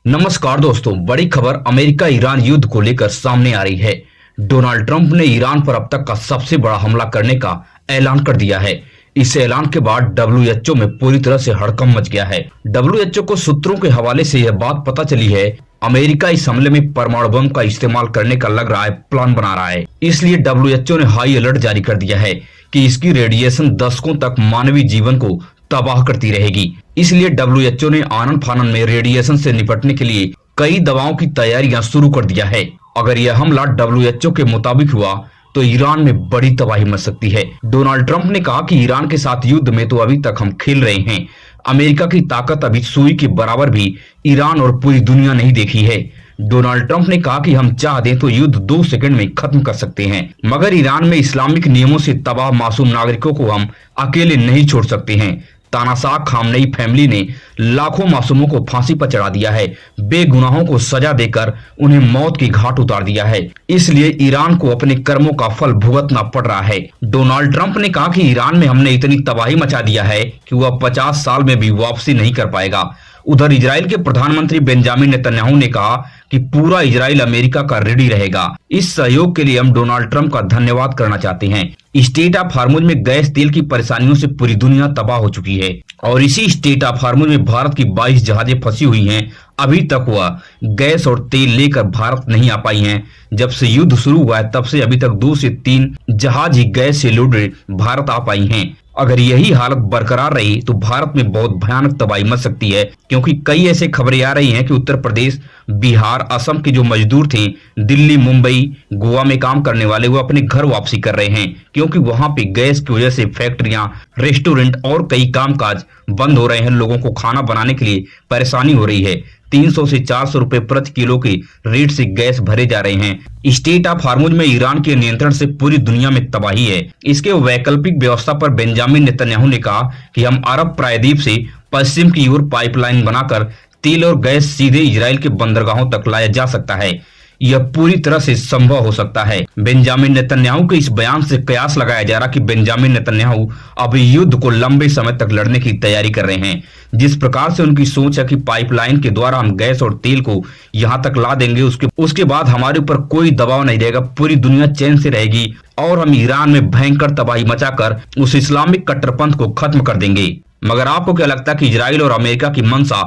नमस्कार दोस्तों, बड़ी खबर अमेरिका ईरान युद्ध को लेकर सामने आ रही है। डोनाल्ड ट्रंप ने ईरान पर अब तक का सबसे बड़ा हमला करने का ऐलान कर दिया है। इस ऐलान के बाद डब्ल्यूएचओ में पूरी तरह से हड़कंप मच गया है। डब्ल्यूएचओ को सूत्रों के हवाले से यह बात पता चली है, अमेरिका इस हमले में परमाणु बम का इस्तेमाल करने का लग रहा है प्लान बना रहा है। इसलिए डब्ल्यूएचओ ने हाई अलर्ट जारी कर दिया है कि इसकी रेडिएशन दशकों तक मानवीय जीवन को तबाह करती रहेगी। इसलिए डब्ल्यूएचओ ने आनन फानन में रेडिएशन से निपटने के लिए कई दवाओं की तैयारियां शुरू कर दिया है। अगर यह हमला डब्ल्यूएचओ के मुताबिक हुआ तो ईरान में बड़ी तबाही मच सकती है। डोनाल्ड ट्रंप ने कहा कि ईरान के साथ युद्ध में तो अभी तक हम खेल रहे हैं। अमेरिका की ताकत अभी सुई के बराबर भी ईरान और पूरी दुनिया नहीं देखी है। डोनाल्ड ट्रंप ने कहा कि हम चाह दें तो युद्ध 2 सेकंड में खत्म कर सकते हैं, मगर ईरान में इस्लामिक नियमों से तबाह मासूम नागरिकों को हम अकेले नहीं छोड़ सकते हैं। तानाशाह खामनेई फैमिली ने लाखों मासूमों को फांसी पर चढ़ा दिया है, बेगुनाहों को सजा देकर उन्हें मौत की घाट उतार दिया है। इसलिए ईरान को अपने कर्मों का फल भुगतना पड़ रहा है। डोनाल्ड ट्रंप ने कहा कि ईरान में हमने इतनी तबाही मचा दिया है कि वह 50 साल में भी वापसी नहीं कर पाएगा। उधर इजराइल के प्रधानमंत्री बेंजामिन नेतन्याहू ने कहा कि पूरा इजराइल अमेरिका का रेडी रहेगा। इस सहयोग के लिए हम डोनाल्ड ट्रंप का धन्यवाद करना चाहते हैं। स्टेट ऑफ हार्मुज में गैस तेल की परेशानियों से पूरी दुनिया तबाह हो चुकी है और इसी स्टेट ऑफ हार्मुज में भारत की 22 जहाजें फंसी हुई हैं। अभी तक वह गैस और तेल लेकर भारत नहीं आ पाई हैं। जब से युद्ध शुरू हुआ है तब से अभी तक 2 से 3 जहाज ही गैस से लोडेड भारत आ पाई हैं। अगर यही हालत बरकरार रही तो भारत में बहुत भयानक तबाही मच सकती है, क्योंकि कई ऐसे खबरें आ रही हैं कि उत्तर प्रदेश, बिहार, असम के जो मजदूर थे दिल्ली, मुंबई, गोवा में काम करने वाले, वो अपने घर वापसी कर रहे हैं, क्योंकि वहां पे गैस की वजह से फैक्ट्रियां, रेस्टोरेंट और कई कामकाज बंद हो रहे हैं। लोगों को खाना बनाने के लिए परेशानी हो रही है। 300 से 400 रुपए प्रति किलो के रेट से गैस भरे जा रहे हैं। स्टेट ऑफ हार्मुज में ईरान के नियंत्रण से पूरी दुनिया में तबाही है। इसके वैकल्पिक व्यवस्था पर बेंजामिन नेतन्याहू ने कहा कि हम अरब प्रायद्वीप से पश्चिम की ओर पाइपलाइन बनाकर तेल और गैस सीधे इजराइल के बंदरगाहों तक लाया जा सकता है। यह पूरी तरह से संभव हो सकता है। बेंजामिन नेतन्याहू के इस बयान से कयास लगाया जा रहा कि बेंजामिन नेतन्याहू अब युद्ध को लंबे समय तक लड़ने की तैयारी कर रहे हैं। जिस प्रकार से उनकी सोच है कि पाइपलाइन के द्वारा हम गैस और तेल को यहां तक ला देंगे, उसके बाद हमारे ऊपर कोई दबाव नहीं रहेगा, पूरी दुनिया चैन से रहेगी और हम ईरान में भयंकर तबाही मचाकर उस इस्लामिक कट्टरपंथ को खत्म कर देंगे। मगर आपको क्या लगता है कि इजराइल और अमेरिका की मंशा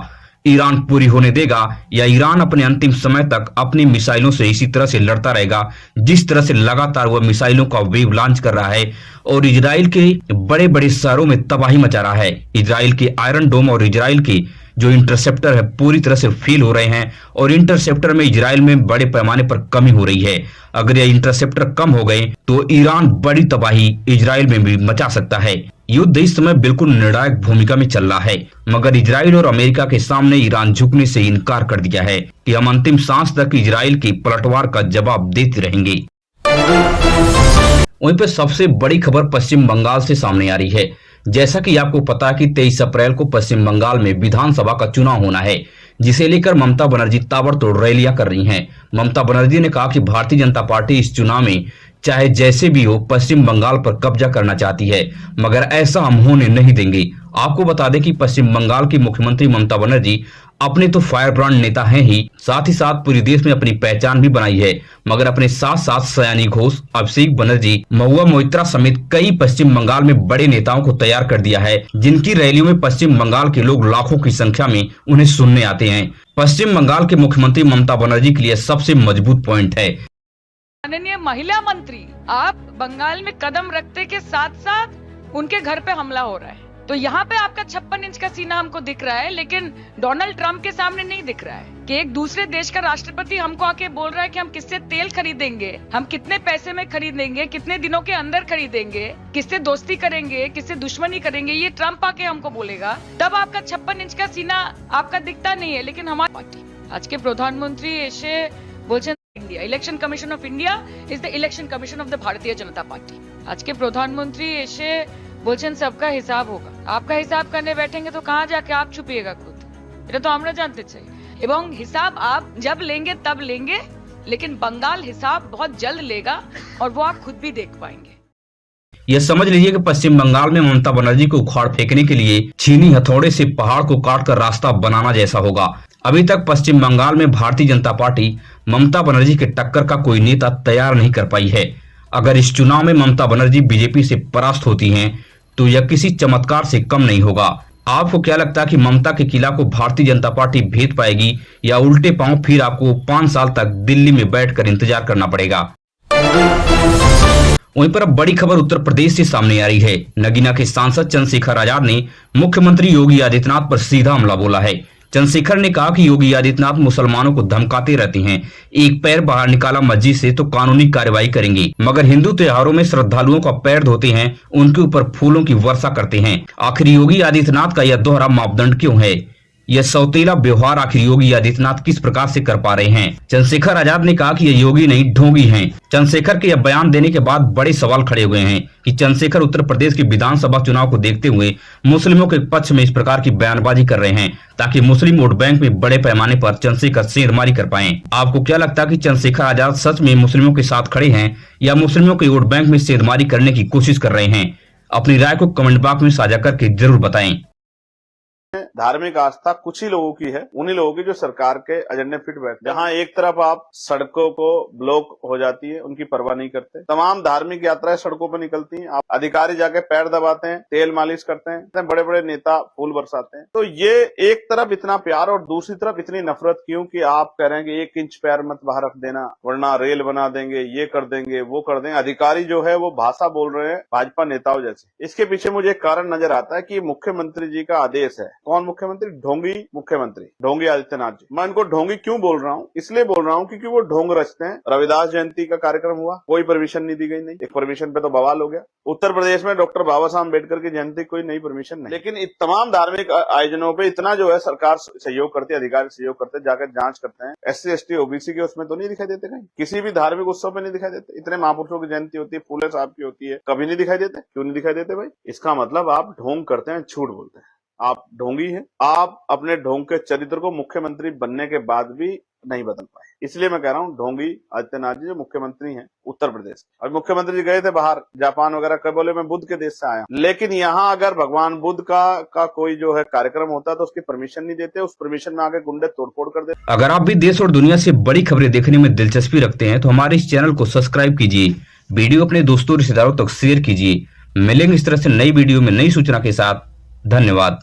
ईरान पूरी होने देगा, या ईरान अपने अंतिम समय तक अपनी मिसाइलों से इसी तरह से लड़ता रहेगा जिस तरह से लगातार वह मिसाइलों का वेव लॉन्च कर रहा है और इजराइल के बड़े बड़े शहरों में तबाही मचा रहा है? इजराइल के आयरन डोम और इजराइल के जो इंटरसेप्टर है पूरी तरह से फेल हो रहे हैं और इंटरसेप्टर में इजराइल में बड़े पैमाने पर कमी हो रही है। अगर यह इंटरसेप्टर कम हो गए तो ईरान बड़ी तबाही इजराइल में भी मचा सकता है। युद्ध इस समय बिल्कुल निर्णायक भूमिका में चल रहा है, मगर इजराइल और अमेरिका के सामने ईरान झुकने से इनकार कर दिया है कि हम अंतिम सांस तक इजराइल के पलटवार का जवाब देते रहेंगे। वहीं पर सबसे बड़ी खबर पश्चिम बंगाल से सामने आ रही है। जैसा कि आपको पता है कि 23 अप्रैल को पश्चिम बंगाल में विधानसभा का चुनाव होना है, जिसे लेकर ममता बनर्जी ताबड़तोड़ रैलियां कर रही हैं। ममता बनर्जी ने कहा कि भारतीय जनता पार्टी इस चुनाव में चाहे जैसे भी हो पश्चिम बंगाल पर कब्जा करना चाहती है, मगर ऐसा हम होने नहीं देंगे। आपको बता दें कि पश्चिम बंगाल की मुख्यमंत्री ममता बनर्जी अपने तो फायर ब्रांड नेता हैं ही, साथ ही साथ पूरे देश में अपनी पहचान भी बनाई है, मगर अपने साथ साथ सयानी घोष, अभिषेक बनर्जी, महुआ मोइत्रा समेत कई पश्चिम बंगाल में बड़े नेताओं को तैयार कर दिया है, जिनकी रैलियों में पश्चिम बंगाल के लोग लाखों की संख्या में उन्हें सुनने आते हैं। पश्चिम बंगाल के मुख्यमंत्री ममता बनर्जी के लिए सबसे मजबूत पॉइंट है। माननीय महिला मंत्री, आप बंगाल में कदम रखते के साथ साथ उनके घर पे हमला हो रहा है, तो यहाँ पे आपका 56 इंच का सीना हमको दिख रहा है, लेकिन डोनाल्ड ट्रंप के सामने नहीं दिख रहा है कि एक दूसरे देश का राष्ट्रपति हमको आके बोल रहा है कि हम किससे तेल खरीदेंगे, हम कितने पैसे में खरीदेंगे, कितने दिनों के अंदर खरीदेंगे, किससे दोस्ती करेंगे, किससे दुश्मनी करेंगे, ये ट्रंप आके हमको बोलेगा। तब आपका 56 इंच का सीना आपका दिखता नहीं है। लेकिन हमारी पार्टी आज के प्रधानमंत्री এসে বলছেন India election commission of India is the election commission of the Bharatiya Janata party. आज के प्रधानमंत्री এসে বলছেন सबका हिसाब होगा। आपका हिसाब करने बैठेंगे तो कहाँ जाके आप छुपिएगा खुद, এটা तो আমরা जानते चाहिए। एवं हिसाब आप जब लेंगे तब लेंगे, लेकिन बंगाल हिसाब बहुत जल्द लेगा और वो आप खुद भी देख पाएंगे। यह समझ लीजिए कि पश्चिम बंगाल में ममता बनर्जी को उखाड़ फेंकने के लिए छीनी हथौड़े से पहाड़ को काटकर रास्ता बनाना जैसा होगा। अभी तक पश्चिम बंगाल में भारतीय जनता पार्टी ममता बनर्जी के टक्कर का कोई नेता तैयार नहीं कर पाई है। अगर इस चुनाव में ममता बनर्जी बीजेपी से परास्त होती हैं, तो यह किसी चमत्कार से कम नहीं होगा। आपको क्या लगता है कि ममता के किला को भारतीय जनता पार्टी भेद पाएगी या उल्टे पांव फिर आपको 5 साल तक दिल्ली में बैठकर इंतजार करना पड़ेगा? वहीं पर अब बड़ी खबर उत्तर प्रदेश से सामने आ रही है। नगीना के सांसद चंद्रशेखर आजाद ने मुख्यमंत्री योगी आदित्यनाथ पर सीधा हमला बोला है। चंद्रशेखर ने कहा कि योगी आदित्यनाथ मुसलमानों को धमकाते रहते हैं, एक पैर बाहर निकाला मस्जिद से तो कानूनी कार्रवाई करेंगे, मगर हिंदू त्योहारों में श्रद्धालुओं का पैर धोते हैं, उनके ऊपर फूलों की वर्षा करते हैं। आखिर योगी आदित्यनाथ का यह दोहरा मापदंड क्यों है? यह सौतेला व्यवहार आखिर योगी आदित्यनाथ किस प्रकार से कर पा रहे हैं? चंद्रशेखर आजाद ने कहा कि ये योगी नहीं ढोंगी हैं। चंद्रशेखर के यह बयान देने के बाद बड़े सवाल खड़े हुए हैं कि चंद्रशेखर उत्तर प्रदेश के विधानसभा चुनाव को देखते हुए मुस्लिमों के पक्ष में इस प्रकार की बयानबाजी कर रहे हैं ताकि मुस्लिम वोट बैंक में बड़े पैमाने पर चंद्रशेखर सेंधमारी कर पाएं। आपको क्या लगता है कि चंद्रशेखर आजाद सच में मुस्लिमों के साथ खड़े हैं या मुस्लिमों के वोट बैंक में सेंधमारी करने की कोशिश कर रहे हैं? अपनी राय को कमेंट बॉक्स में साझा करके जरूर बताएं। धार्मिक आस्था कुछ ही लोगों की है, उन्हीं लोगों की जो सरकार के एजेंडे फिट बैठते हैं। जहां एक तरफ आप सड़कों को ब्लॉक हो जाती है, उनकी परवाह नहीं करते, तमाम धार्मिक यात्राएं सड़कों पर निकलती हैं, आप अधिकारी जाके पैर दबाते हैं, तेल मालिश करते हैं, बड़े बड़े नेता फूल बरसाते हैं। तो ये एक तरफ इतना प्यार और दूसरी तरफ इतनी नफरत क्यों कि आप कह रहे हैं कि 1 इंच पैर मत बाहर रख देना वरना रेल बना देंगे, ये कर देंगे, वो कर देंगे। अधिकारी जो है वो भाषा बोल रहे हैं भाजपा नेताओं जैसे। इसके पीछे मुझे एक कारण नजर आता है कि मुख्यमंत्री जी का आदेश है। कौन मुख्यमंत्री? ढोंगी मुख्यमंत्री, ढोंगी आदित्यनाथ जी। मैं इनको ढोंगी क्यों बोल रहा हूँ? इसलिए बोल रहा हूँ क्योंकि वो ढोंग रचते हैं। रविदास जयंती का कार्यक्रम हुआ, कोई परमिशन नहीं दी गई, नहीं एक परमिशन पे तो बवाल हो गया। उत्तर प्रदेश में डॉक्टर बाबा साहब अम्बेडकर की जयंती कोई नई परमिशन नहीं। लेकिन तमाम धार्मिक आयोजनों पे इतना जो है सरकार सहयोग करती है, अधिकारी सहयोग करते हैं, जाकर जांच करते हैं। SC ST OBC के उसमें तो नहीं दिखाई देते कहीं, किसी भी धार्मिक उत्सव पे नहीं दिखाई देते। इतने महापुरुषों की जयंती होती है, फूले साहब की होती है, कभी नहीं दिखाई देते। क्यों नहीं दिखाई देते भाई? इसका मतलब आप ढोंग करते हैं, झूठ बोलते हैं, आप ढोंगी हैं। आप अपने ढोंग के चरित्र को मुख्यमंत्री बनने के बाद भी नहीं बदल पाए। इसलिए मैं कह रहा हूँ ढोंगी आदित्यनाथ जी जो मुख्यमंत्री हैं उत्तर प्रदेश के। और मुख्यमंत्री जी गए थे बाहर जापान वगैरह, कब बोले मैं बुद्ध के देश से आया, लेकिन यहाँ अगर भगवान बुद्ध का कोई जो है कार्यक्रम होता है तो उसकी परमिशन नहीं देते, उस परमिशन में आके गुंडे तोड़फोड़ कर देते। अगर आप भी देश और दुनिया से बड़ी खबरें देखने में दिलचस्पी रखते हैं तो हमारे इस चैनल को सब्सक्राइब कीजिए, वीडियो अपने दोस्तों रिश्तेदारों तक शेयर कीजिए। मिलेंगे इस तरह से नई वीडियो में नई सूचना के साथ। धन्यवाद।